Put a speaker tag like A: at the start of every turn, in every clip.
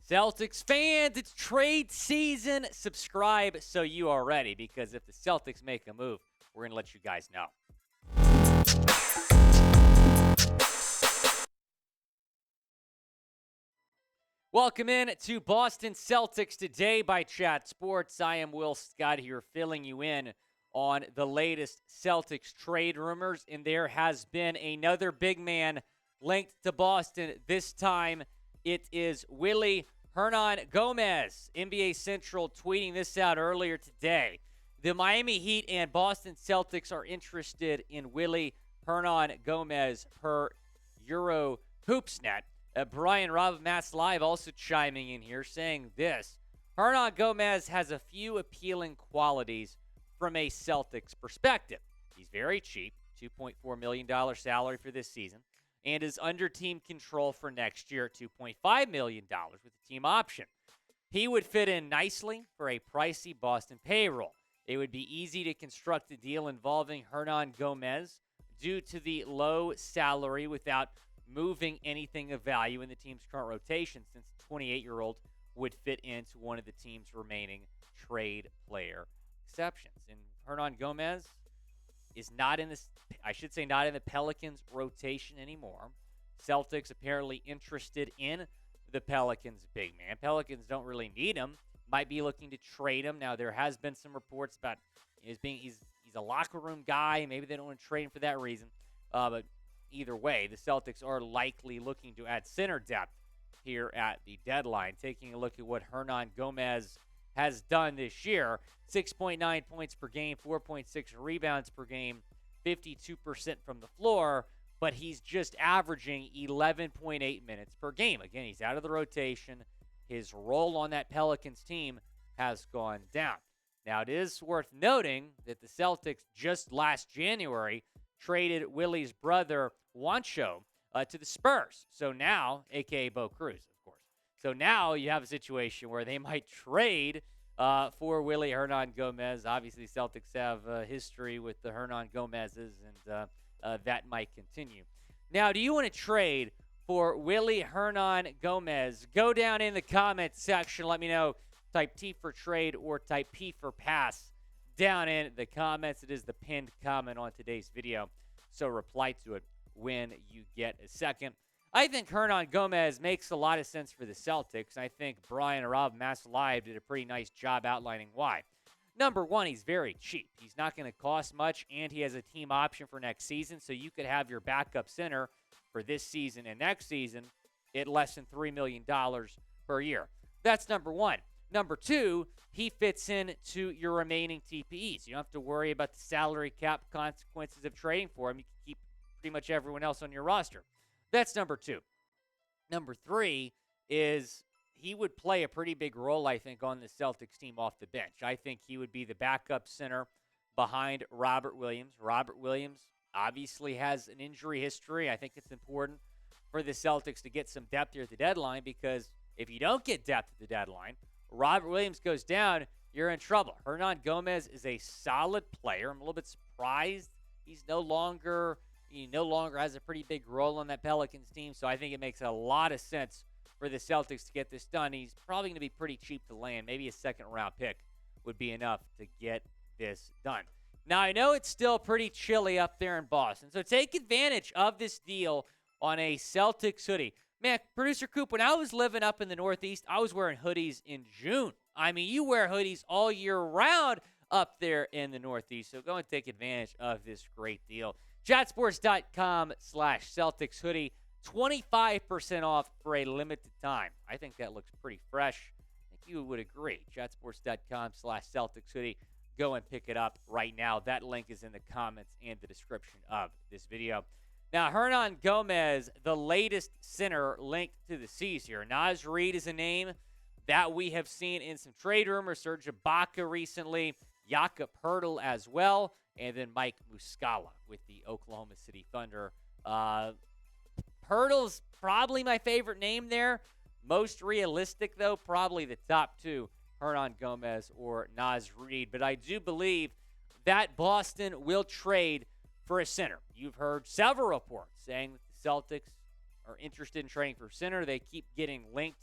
A: Celtics fans, it's trade season. Subscribe so you are ready, because if the Celtics make a move, we're going to let you guys know. Welcome in to Boston Celtics Today by Chat Sports. I am Will Scott here filling you in on the latest Celtics trade rumors, and there has been another big man linked to Boston. This time it is Willy Hernangomez. NBA Central tweeting this out earlier today. The Miami Heat and Boston Celtics are interested in Willy Hernangomez per Euro Hoopsnet. Brian Robb of MassLive also chiming in here saying this. Hernan Gomez has a few appealing qualities from a Celtics perspective. He's very cheap, $2.4 million salary for this season, and is under team control for next year at $2.5 million with a team option. He would fit in nicely for a pricey Boston payroll. It would be easy to construct a deal involving Hernan Gomez due to the low salary without moving anything of value in the team's current rotation, since the 28-year-old would fit into one of the team's remaining trade player exceptions. And Hernan Gomez is not in this, not in the Pelicans rotation anymore. Celtics apparently interested in the Pelicans big man. Pelicans don't really need him. Might be looking to trade him. Now, there has been some reports about he's a locker room guy. Maybe they don't want to trade him for that reason. But either way, the Celtics are likely looking to add center depth here at the deadline. Taking a look at what Hernan Gomez has done this year, 6.9 points per game, 4.6 rebounds per game, 52% from the floor, but he's just averaging 11.8 minutes per game. Again, he's out of the rotation. His role on that Pelicans team has gone down. Now, it is worth noting that the Celtics just last January traded Willy's brother, Juancho, to the Spurs. So now, a.k.a. Bo Cruz, of course. So now you have a situation where they might trade for Willy Hernangomez. Obviously, Celtics have history with the Hernan Gomez's, and that might continue. Now, do you want to trade for Willy Hernangomez? Go down in the comments section. Let me know. Type T for trade or type P for pass down in the comments. It is the pinned comment on today's video, so reply to it when you get a second. I think Hernan Gomez makes a lot of sense for the Celtics. I think Brian Robb MassLive did a pretty nice job outlining why. Number one, he's very cheap. He's not going to cost much, and he has a team option for next season, so you could have your backup center for this season and next season at less than $3 million per year. That's number one. Number two, he fits into your remaining TPEs. You don't have to worry about the salary cap consequences of trading for him. You can keep pretty much everyone else on your roster. That's number two. Number three is he would play a pretty big role, I think, on the Celtics team off the bench. I think he would be the backup center behind Robert Williams. Robert Williams obviously has an injury history. I think it's important for the Celtics to get some depth here at the deadline, because if you don't get depth at the deadline, Robert Williams goes down, you're in trouble. Hernan Gomez is a solid player. I'm a little bit surprised he no longer has a pretty big role on that Pelicans team, so I think it makes a lot of sense for the Celtics to get this done. He's probably going to be pretty cheap to land. Maybe a second-round pick would be enough to get this done. Now, I know it's still pretty chilly up there in Boston, so take advantage of this deal on a Celtics hoodie. Man, Producer Coop, when I was living up in the Northeast, I was wearing hoodies in June. I mean, you wear hoodies all year round up there in the Northeast, so go and take advantage of this great deal. Chatsports.com/Celtics hoodie, 25% off for a limited time. I think that looks pretty fresh. I think you would agree. Chatsports.com/Celtics hoodie. Go and pick it up right now. That link is in the comments and the description of this video. Now, Hernan Gomez, the latest center linked to the C's here. Naz Reid is a name that we have seen in some trade rumors. Serge Ibaka recently, Jakob Poeltl as well, and then Mike Muscala with the Oklahoma City Thunder. Poeltl's probably my favorite name there. Most realistic, though, probably the top two, Hernan Gomez or Naz Reid. But I do believe that Boston will trade for a center. You've heard several reports saying that the Celtics are interested in trading for center. They keep getting linked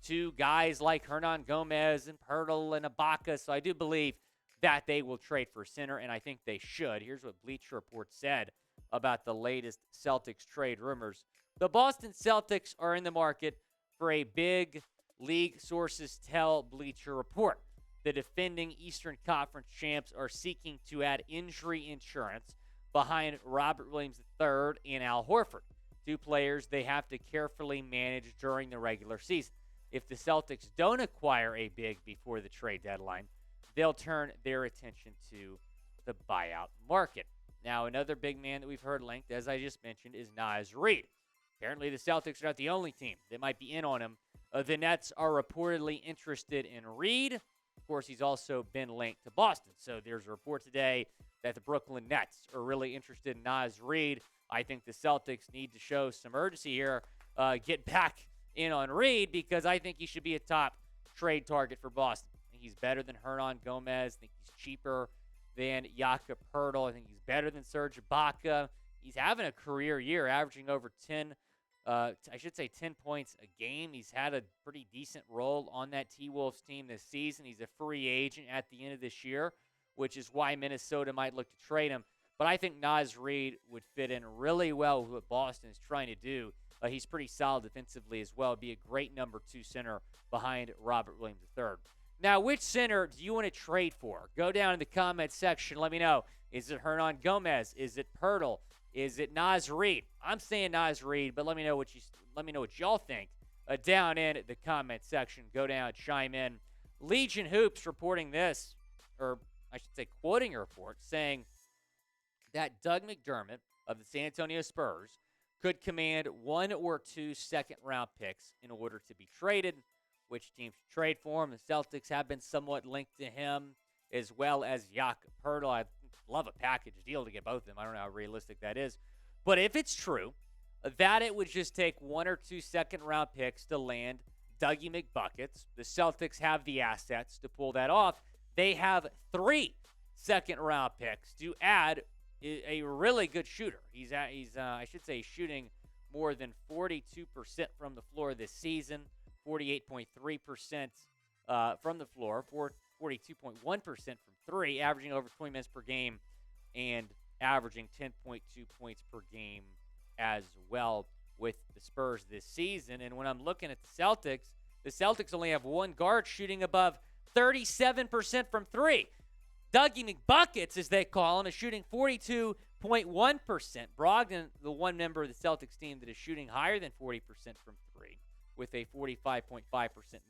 A: to guys like Hernan Gomez and Pirtle and Ibaka. So I do believe that they will trade for center, and I think they should. Here's what Bleacher Report said about the latest Celtics trade rumors. The Boston Celtics are in the market for a big, league sources tell Bleacher Report. The defending Eastern Conference champs are seeking to add injury insurance behind Robert Williams III and Al Horford, two players they have to carefully manage during the regular season. If the Celtics don't acquire a big before the trade deadline, they'll turn their attention to the buyout market. Now, another big man that we've heard linked, as I just mentioned, is Naz Reid. Apparently, the Celtics are not the only team that might be in on him. The Nets are reportedly interested in Reid. Of course, he's also been linked to Boston. So there's a report today that the Brooklyn Nets are really interested in Naz Reid. I think the Celtics need to show some urgency here, get back in on Reid, because I think he should be a top trade target for Boston. I think he's better than Hernan Gomez. I think he's cheaper than Jakob Poeltl. I think he's better than Serge Ibaka. He's having a career year, averaging over 10 points a game. He's had a pretty decent role on that T-Wolves team this season. He's a free agent at the end of this year, which is why Minnesota might look to trade him. But I think Naz Reid would fit in really well with what Boston is trying to do. He's pretty solid defensively as well. Be a great number 2 center behind Robert Williams III. Now, which center do you want to trade for? Go down in the comment section. Let me know. Is it Hernan Gomez? Is it Poeltl? Is it Naz Reid? I'm saying Naz Reid, but let me know what y'all think down in the comment section. Go down, chime in. Legion Hoops reporting this, or I should say quoting a report, saying that Doug McDermott of the San Antonio Spurs could command 1 or 2 second-round picks in order to be traded. Which teams should trade for him? The Celtics have been somewhat linked to him, as well as Jakob Poeltl. I love a package deal to get both of them. I don't know how realistic that is. But if it's true that it would just take 1 or 2 second-round picks to land Dougie McBuckets, the Celtics have the assets to pull that off. They have 3 second-round picks to add a really good shooter. He's shooting more than 42% from the floor this season, 48.3% from the floor, 42.1% from 3, averaging over 20 minutes per game, and averaging 10.2 points per game as well with the Spurs this season. And when I'm looking at the Celtics only have 1 guard shooting above 37% from 3. Dougie McBuckets, as they call him, is shooting 42.1%. Brogdon, the one member of the Celtics team that is shooting higher than 40% from 3, with a 45.5%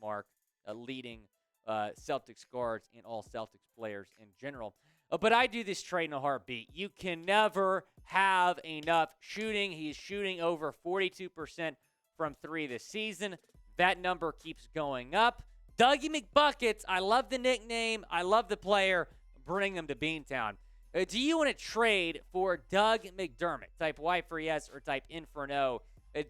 A: mark, leading Celtics guards and all Celtics players in general. But I do this trade in a heartbeat. You can never have enough shooting. He's shooting over 42% from 3 this season. That number keeps going up. Dougie McBuckets, I love the nickname. I love the player. Bring him to Beantown. Do you want to trade for Doug McDermott? Type Y for yes or type in for no.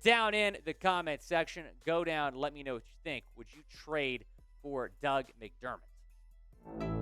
A: Down in the comment section. Go down. Let me know what you think. Would you trade for Doug McDermott?